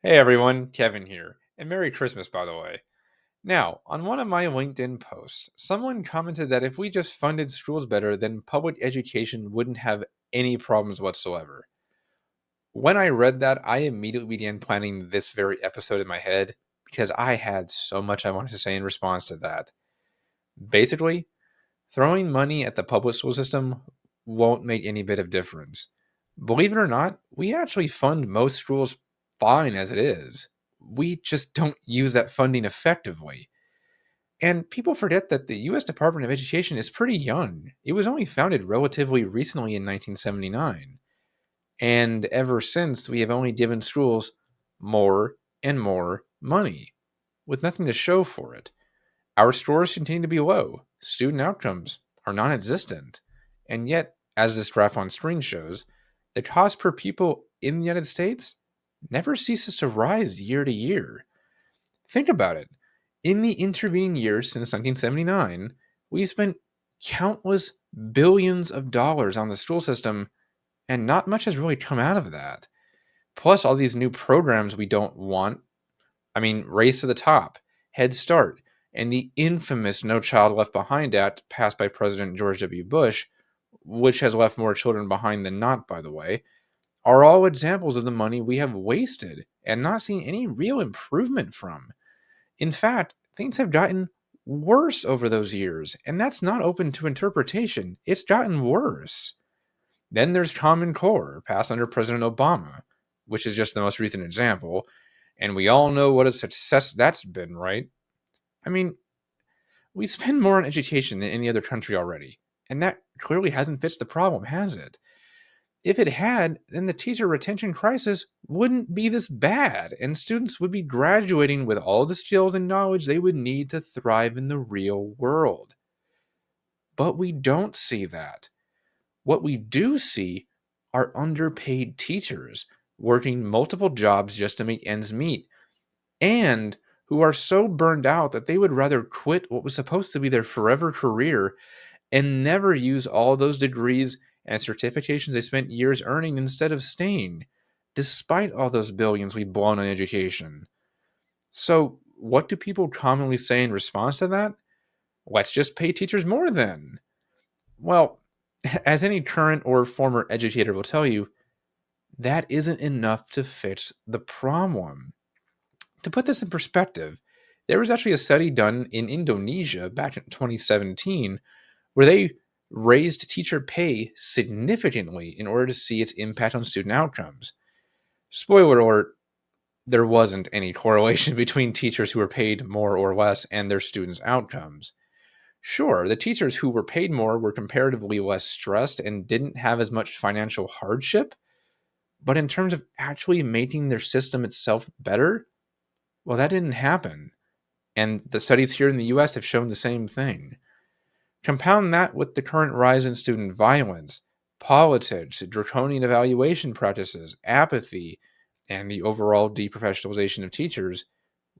Hey everyone, Kevin here, and Merry Christmas, by the way. Now, on one of my LinkedIn posts, someone commented that if we just funded schools better, then public education wouldn't have any problems whatsoever. When I read that, I immediately began planning this very episode in my head because I had so much I wanted to say in response to that. Basically, throwing money at the public school system won't make any bit of difference. Believe it or not, we actually fund most schools fine as it is. We just don't use that funding effectively. And people forget that the US Department of Education is pretty young. It was only founded relatively recently in 1979. And ever since, we have only given schools more and more money with nothing to show for it. Our scores continue to be low. Student outcomes are non existent. And yet, as this graph on screen shows, the cost per pupil in the United States never ceases to rise year to year. Think about it. In the intervening years since 1979, we spent countless billions of dollars on the school system, and not much has really come out of that. Plus, all these new programs we don't want. I mean, Race to the Top, Head Start, and the infamous No Child Left Behind Act passed by President George W. Bush, which has left more children behind than not, by the way, are all examples of the money we have wasted and not seen any real improvement from. In fact, things have gotten worse over those years, and that's not open to interpretation. It's gotten worse. Then there's Common Core, passed under President Obama, which is just the most recent example, and we all know what a success that's been, right? I mean, we spend more on education than any other country already, and that clearly hasn't fixed the problem, has it? If it had, then the teacher retention crisis wouldn't be this bad, and students would be graduating with all the skills and knowledge they would need to thrive in the real world. But we don't see that. What we do see are underpaid teachers working multiple jobs just to make ends meet, and who are so burned out that they would rather quit what was supposed to be their forever career and never use all those degrees and certifications they spent years earning instead of staying, despite all those billions we've blown on education. So, what do people commonly say in response to that? Let's just pay teachers more then. Well, as any current or former educator will tell you, that isn't enough to fix the problem. To put this in perspective, there was actually a study done in Indonesia back in 2017 where they raised teacher pay significantly in order to see its impact on student outcomes. Spoiler alert, there wasn't any correlation between teachers who were paid more or less and their students' outcomes. Sure, the teachers who were paid more were comparatively less stressed and didn't have as much financial hardship, but in terms of actually making their system itself better, well, that didn't happen. And the studies here in the US have shown the same thing. Compound that with the current rise in student violence, politics, draconian evaluation practices, apathy, and the overall deprofessionalization of teachers,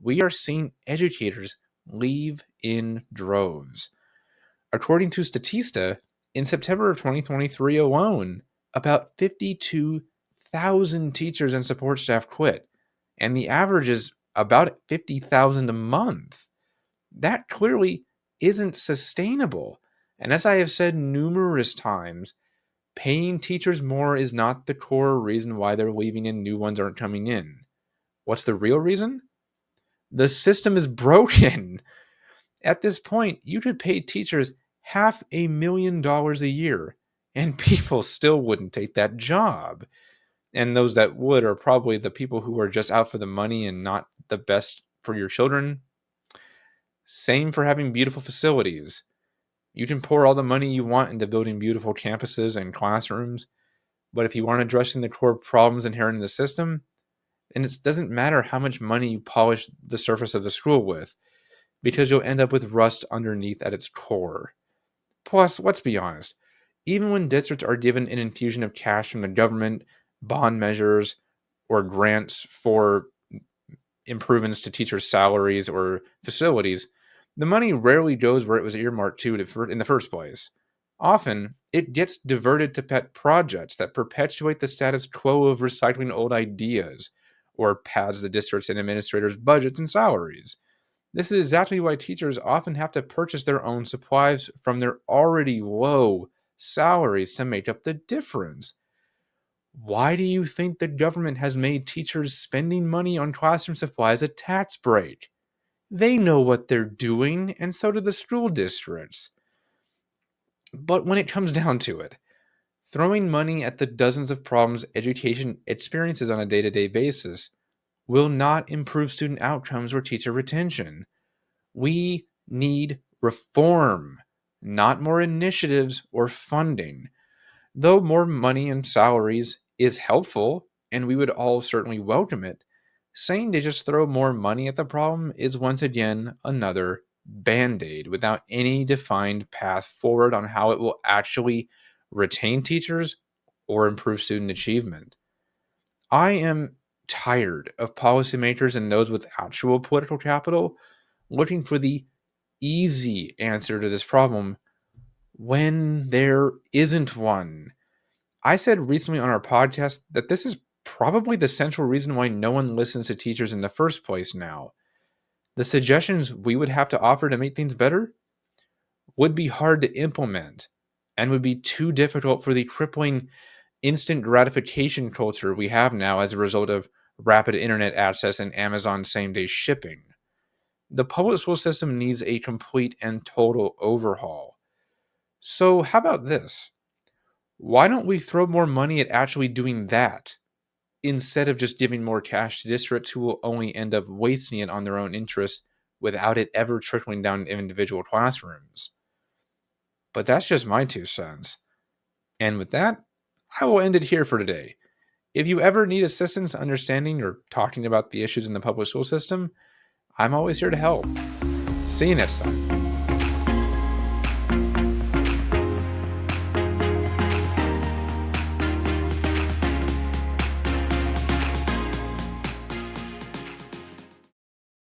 we are seeing educators leave in droves. According to Statista, in September of 2023 alone, about 52,000 teachers and support staff quit, and the average is about 50,000 a month. That clearly isn't sustainable. And as I have said numerous times, paying teachers more is not the core reason why they're leaving and new ones aren't coming in. What's the real reason? The system is broken. At this point, you could pay teachers $500,000 a year, and people still wouldn't take that job. And those that would are probably the people who are just out for the money and not the best for your children. Same for having beautiful facilities. You can pour all the money you want into building beautiful campuses and classrooms, but if you aren't addressing the core problems inherent in the system, then it doesn't matter how much money you polish the surface of the school with, because you'll end up with rust underneath at its core. Plus, let's be honest, even when districts are given an infusion of cash from the government, bond measures, or grants for improvements to teachers' salaries or facilities, the money rarely goes where it was earmarked to in the first place. Often, it gets diverted to pet projects that perpetuate the status quo of recycling old ideas, or pads the districts and administrators' budgets and salaries. This is exactly why teachers often have to purchase their own supplies from their already low salaries to make up the difference. Why do you think the government has made teachers spending money on classroom supplies a tax break? They know what they're doing, and so do the school districts. But when it comes down to it, throwing money at the dozens of problems education experiences on a day to day basis will not improve student outcomes or teacher retention. We need reform, not more initiatives or funding. Though more money and salaries is helpful, and we would all certainly welcome it, saying to just throw more money at the problem is once again another band aid without any defined path forward on how it will actually retain teachers or improve student achievement. I am tired of policymakers and those with actual political capital looking for the easy answer to this problem when there isn't one. I said recently on our podcast that this is probably the central reason why no one listens to teachers in the first place now. The suggestions we would have to offer to make things better would be hard to implement and would be too difficult for the crippling instant gratification culture we have now as a result of rapid internet access and Amazon same day shipping. The public school system needs a complete and total overhaul. So, how about this? Why don't we throw more money at actually doing that instead of just giving more cash to districts who will only end up wasting it on their own interests without it ever trickling down to individual classrooms? But that's just my 2 cents. And with that, I will end it here for today. If you ever need assistance understanding or talking about the issues in the public school system, I'm always here to help. See you next time.